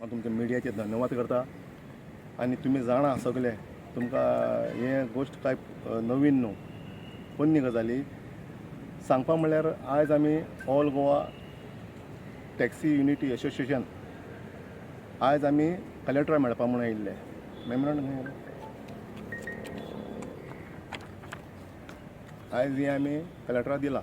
हांव तुमच्या मिडियाचे धन्यवाद करता आनी तुमी जाणा सगळे तुमकां हे गोश्ट कांय नवीन न्हू पोन्नी गजाली सांगपा म्हणल्यार आयज आमी all Goa taxi unity association आयज आमी कलेक्टरा मेळपा म्हणून येयल्ले मेमोरंडम आयज हे आमी कलेक्टरा दिला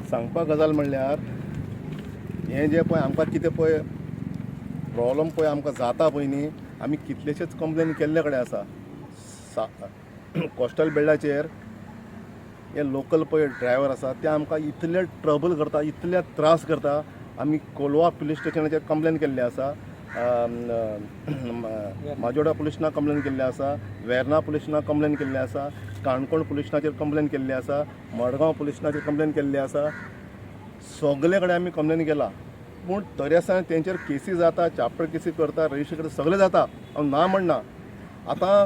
सांगपा गजाल म्हणल्यार हें जें पळय आमकां कितें पळय प्रॉब्लम पळय आमकां जाता पळय न्ही आमी कितलेशेच कंप्लेन केल्ले कडेन आसा कोस्टल बेल्टाचेर हे लोकल पळय ड्रायव्हर आसा ते आमकां इतले ट्रबल करता इतले त्रास करता आमी कोलवा पुलीस स्टेशनाचेर कंप्लेन केल्ले आसा माजोडा पुलीस स्टेशनाक कंप्लेन केल्ले आसा वेर्ना पुलीस स्टेशनाक कंप्लेन केल्ले आसा काणकोण पुलीस स्टेशनाचेर कंप्लेन केल्ली आसा मडगांव पुलीस स्टेशनाचेर कंप्लेन केल्ली आसा सगळे कडेन आमी कंप्लेन केला पूण तरी आसतना तेंचेर केसी जाता चाप्टर केसी करता रजिस्टर करता सगळें जाता हांव ना म्हणना आतां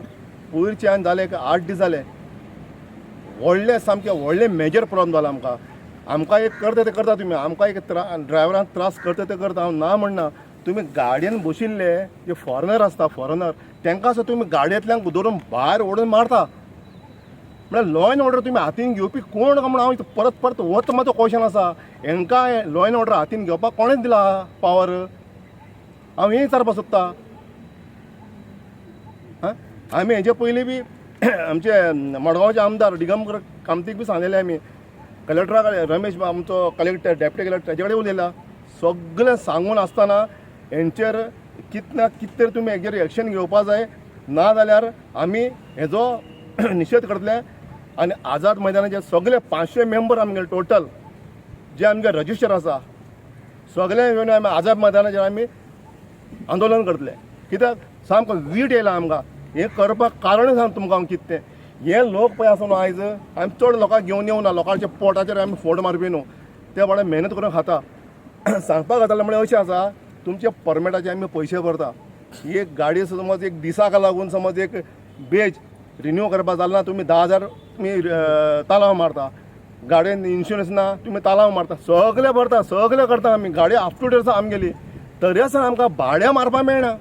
पयरच्यान जाले 8 दीस जाले व्हडले सामके व्हडले मेजर प्रॉब्लम जाला आमकां एक करता ते करता तुमी आमकां एक ड्रायव्हरांक त्रास करता ते करता हांव ना म्हणना तुमी गाडयेन बशिल्ले जे फॉरेनर आसता फॉरेनर तांकां सुद्दां तुमी गाडयेंतल्यान धरून भायर ओडून मारता म्हळ्यार लॉ एंड ऑर्डर तुमी हातीन घेवपी कोण काय म्हणून हांव परत परत होच म्हाजो क्वेश्चन आसा हांकां लॉ एंड ऑर्डर हातीन घेवपाक कोणेच दिला पावर हांव हें विचारपाक सोदतां आमी हेजे पयलीं बी आमचे मडगांवचे आमदार दिगंबर कामतीक बी सांगलेले आमी कलेक्टरा रमेश आमचो कलेक्टर डेप्युटी कलेक्टर तेजे कडेन उलयला सगळें सांगून आसतना हेंचेर कित ना कित तरी तुमी हेजेर एक्शन घेवपा जाय ना जाल्यार आमी हेजो निशेध करतले आनी आझाद मैदानाचे सगळे 500 मेंबर आमगे टोटल जे आमगे रजिस्टर आसा सगळे येवन आमी आझाद मैदानाचेर आमी आंदोलन करतले कित्याक सामको वीट येयला आमकां हें करपाक कारण सांग तुमकां हांव कितें तें हे लोक पळय आसा न्हू आयज आमी चड लोकांक घेवन येवना लोकांच्या पोटाचेर आमी फोड मारपी न्हू ते बाबा मेहनत करून खाता सांगपाक जाता म्हणजे अशें आसा तुमचे परमिटाचे आमी पयशे भरता एक गाडी समज एक दिसाक लागून समज एक बेज रिन्यू करपाक जालें ना तुमी 10,000 तुमी तालाव मारता गाडयेन इन्शुरन्स ना तुमी तालाव मारता सगळे भरता सगळे करता आमी गाडी अप टू डेट आसा आमगेली तरी आसतना आमकां भाडें मारपाक मेळना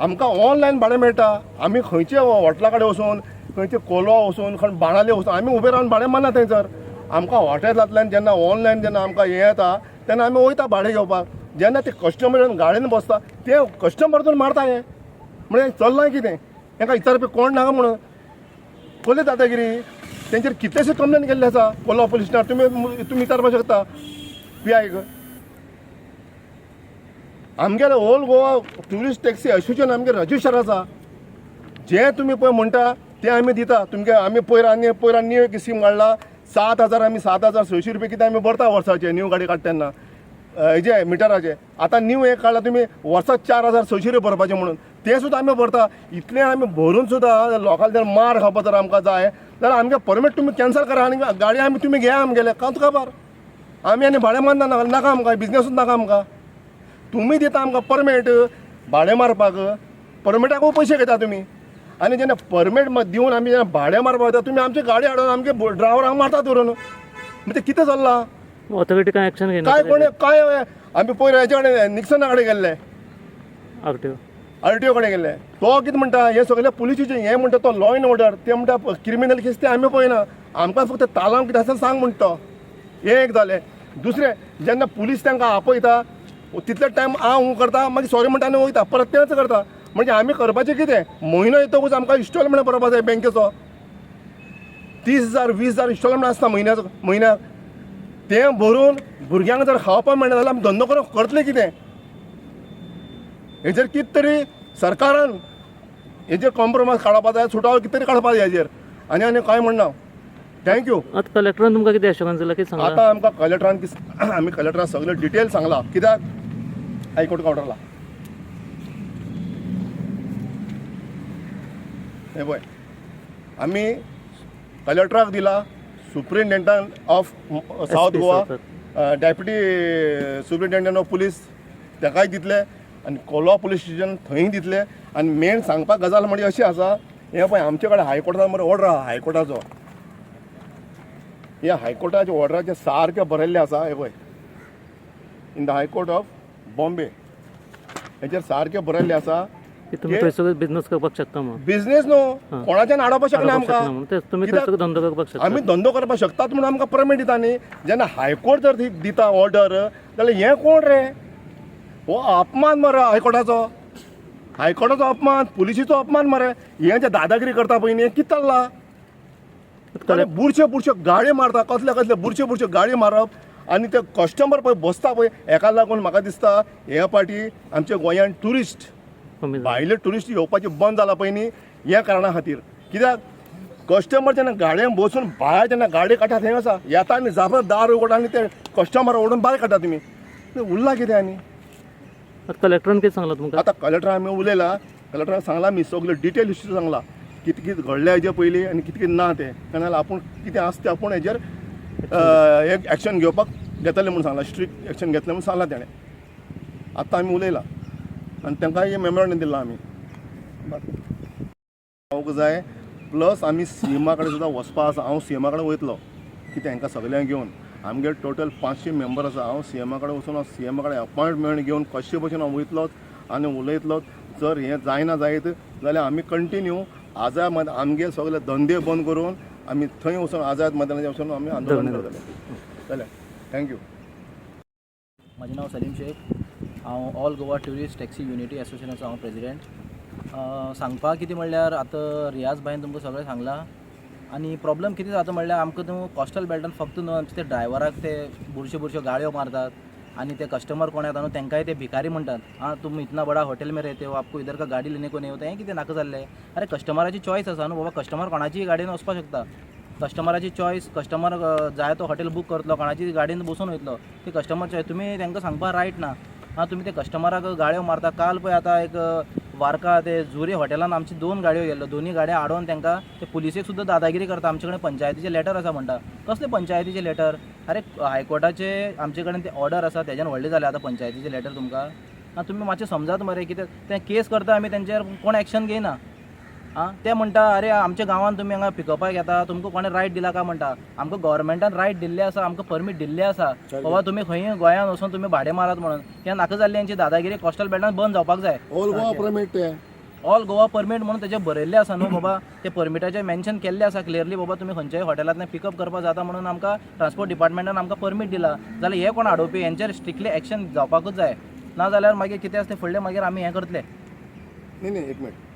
आमकां ऑनलायन भाडें मेळटा आमी खंयचे हॉटेला कडेन वचून खंयचे कोलवा वचून खंय बाणाले वचून आमी उबे रावन भाडें मारना थंयसर आमकां हॉटेलांतल्यान जेन्ना ऑनलायन जेन्ना आमकां हें येता तेन्ना आमी वयता भाडें घेवपाक जेन्ना ते कस्टमर गाडयेन बसता ते कस्टमर मारता हें म्हणजे चल्लां कितें तांकां विचारपी कोण नाका म्हणून पोलीस दादागिरी तेंचेर कितलेशे कंप्लेन केल्ले आसा कोलवा पुलीस स्टेशनार तुमी विचारपाक शकता PIक आमगेले whole Goa tourist taxi association आमगे रजिस्टर आसा जे तुमी पळय म्हणटा ते आमी दिता तुमगे आमी पयर न्यू एक स्कीम काडला 7,000 आमी 7,600 रुपया कितें आमी भरता वर्साचे न्यू गाडी काडटा तेन्ना हेजे मिटराचे आतां न्यू एक काडला तुमी वर्साक 4,600 रुपया भरपाचे म्हणून ते सुद्दां आमी भरता इतले आमी भरून सुद्दां लोकांक जर मार खावपा जर आमकां जाय जाल्यार आमगे परमीट तुमी कॅन्सल करा आनी गाडी आमी तुमी घेया आमगेले कांत खबर आमी आनी भाडें मारना नाका आमकां बिजनेसूच नाका आमकां तुमी दिता आमकां परमीट भाडें मारपाक परमिटाकूय पयशे घेता तुमी आनी जेन्ना परमीट दिवन आमी जेन्ना भाडें मारपाक वयता तुमी आमची गाडी हाडून आमगे ड्रायव्हरांक मारता धरून म्हणजे कितें चल्लां ऑथॉरिटी काय ऍक्शन घेना काय कोणी काय आमी पयर हेजे कडेन निक्सना कडेन गेल्ले RTO कडेन गेल्ले तो कितें म्हणटा हे सगळे पुलिसीचे हे म्हणटा तो लॉ एंड ऑर्डर ते म्हणटा क्रिमिनल केस ते आमी पळयना आमकां फक्त तालांव कितें आसा सांग म्हणटा तो हे एक जालें दुसरें जेन्ना पुलीस तांकां आपयता तितले टायम हांव करता मागीर सॉरी म्हणटा आनी वयता परत तेच करता म्हणजे आमी करपाचें कितें म्हयनो येतकूच आमकां इन्स्टॉलमेंट भरपाक जाय बँकेचो 30,000 20,000 इन्स्टॉलमेंट आसता म्हयन्याक तें भरून भुरग्यांक जर खावपाक मेळना जाल्यार आमी धंदो करून करतले कितें हेजेर कितें तरी सरकारान हेजेर कॉम्प्रोमायज काडपाक जाय सुटावो कितें तरी काडपाक जाय हेजेर आनी कांय म्हणना थँक्यू आतां कलेक्टरान तुमकां कितें एश्योरन्स दिला कितें सांगलां आतां आमकां कलेक्टरान आमी कलेक्टराक सगळे डिटेल सांगला कित्याक हायकोर्ट कावंटरला हे पळय आमी कलेक्टराक दिला superintendent of south Goa deputy superintendent of police ताकाय दितले आनी कोलवा पुलीस स्टेशन थंय दितले आनी मेन सांगपाक गजाल म्हणजे अशी आसा हे पळय आमचे कडेन हायकोर्टाचो मरे ऑर्डर आहा हायकोर्टाचो ह्या हायकोर्टाच्या ऑर्डराचे सारके बरयल्ले आसा हे पळय in the high court of Bombay हेचेर सारके बरयल्ले आसा की तुम्ही थंयसर बिझनेस करपाक शकता म्हणून बिझनेस न्हू कोणाच्यान आडोवपाक शकना आमकां म्हणून तेच तुम्ही कित्याक? थंयसर धंदो करपाक शकता आमी धंदो करपाक शकतात म्हणून आमकां परमीट दिता न्ही जेन्ना हायकोर्ट जर दिता ऑर्डर जाल्यार हें कोण रे हो अपमान मरे हायकोर्टाचो अपमान पुलिसीचो अपमान मरे हे जे दादागिरी करता पळय न्ही कितें चल्लां बुरशे गाळी मारता कसले बुरशे गाळी मारप आनी ते कस्टमर पळय बसता पळय हेका लागून म्हाका दिसता हे फाटी आमच्या गोंयांत ट्युरिस्ट कमी जालें. भायले ट्युरिस्ट येवपाचे बंद जाला पळय न्ही ह्या कारणां खातीर कित्याक कस्टमर जेन्ना गाडयेन बसून भायर जेन्ना गाडी काडटा थंय आसा येता आनी जाबर दार उगडटा आनी ते कस्टमर ओडून भायर काडटा तुमी उरला कितें आनी आता कलेक्टरान कितें सांगलां तुमकां आतां कलेक्टरान आमी उलयला कलेक्टरान सांगला मी सगळे डिटेल हिस्ट्री सांगला कितें कितें घडलें हेजे पयलीं आनी कितें कितें ना तें कारण आपूण कितें आसा तें आपूण हेजेर एक एक्शन घेवपाक घेतलें म्हणून सांगला स्ट्रिक्ट एक्शन घेतलें म्हणून सांगला तेणें आतां आमी उलयला आनी तांकां हे मेमोरेंडम दिला आमी हांव जाय प्लस आमी सीएमा कडेन सुद्दां वचपा आसा हांव सीएमा कडेन वयतलो कितें हांकां सगळ्यांक घेवन आमगे टोटल 500 मेंबर आसा हांव सीएमा कडेन वचून हांव सीएमा कडेन अपॉयंटमेंट घेवन कशे भशेन हांव वयतलोच आनी उलयतलोच जर हें जायना जायत जाल्यार आमी कंटिन्यू आझाद मैदान आमगे सगळे धंदे बंद करून आमी थंय वचून आझाद मैदानाचेर वचून आमी आंदोलन करतले जाल्यार थँक्यू. म्हजें नांव सलीम शेख हांव all Goa tourist taxi unity एसोसिएशनाचो हांव प्रेजिडेंट सांगपाक कितें म्हणल्यार आतां रियाज बायन तुमकां सगळें सांगलां आनी प्रॉब्लम कितें जाता म्हणल्यार आमकां न्हू कोस्टल बेल्टान फक्त न्हू आमचे ते ड्रायव्हराक ते बुरश्यो गाळयो मारतात आनी ते कस्टमर कोण येता न्हू तेंकांय ते भिकारी म्हणटात तुम इतना बडा हॉटेल में रहते हो आपको इधर का गाडी लेने को नहीं होता हें कितें नाका जाल्लें अरे कस्टमराची चॉयस आसा न्हू बाबा कस्टमर कोणाचीय गाडयेन वचपाक शकता कस्टमराची चॉयस कस्टमर जाय तो हॉटेल बूक करतलो कोणाची गाडयेन बसून वयतलो ती कस्टमर चॉयस तुमी तांकां सांगपाक रायट ना तुमी ते कस्टमराक गाळयो मारता काल पळय आतां एक वारका ते जुरी हॉटेलान आमची 2 गाडयो गेल्लो दोनी गाड्या आडोवन तांकां ते पुलिसेक सुद्दां दादागिरी करता आमचे कडेन पंचायतीचे लेटर आसा म्हणटा कसले पंचायतीचे लेटर अरे हायकोर्टाचे आमचे कडेन ते ऑर्डर आसा तेज्यान व्हडले जाले आतां पंचायतीचे लेटर तुमकां तुमी मातशें समजात मरे कितें तें केस करता आमी तेंचेर कोण एक्शन घेयना ते म्हणटा अरे आमच्या गांवांत तुमी हांगा पिकअपाक येता तुमकां कोणें रायट दिला काय म्हणटा आमकां गव्हर्मेंटान रायट दिल्ले आसा आमकां परमीट दिल्ले आसा बाबा तुमी खंय गोंयांत वचून तुमी भाडें मारात म्हणून हें नाका जाल्ली यांची दादागिरी कोस्टल बेल्टान बंद जावपाक जाय ऑल गोवा परमीट ते ऑल गोवा परमीट म्हणून तेजें बरयल्लें आसा न्हू बाबा ते परमिटाचें मेन्शन केल्लें आसा क्लियरली बाबा तुमी खंयच्याय हॉटेलांतल्यान पिकअप करपाक जाता म्हणून आमकां ट्रान्सपोर्ट डिपार्टमेंटान आमकां परमीट दिला जाल्यार हे कोण आडोवपी हेंचेर स्ट्रिक्टली एक्शन जावपाकूच जाय ना जाल्यार मागीर कितें आसा तें फुडलें मागीर आमी हें करतले नाही एक मिनिट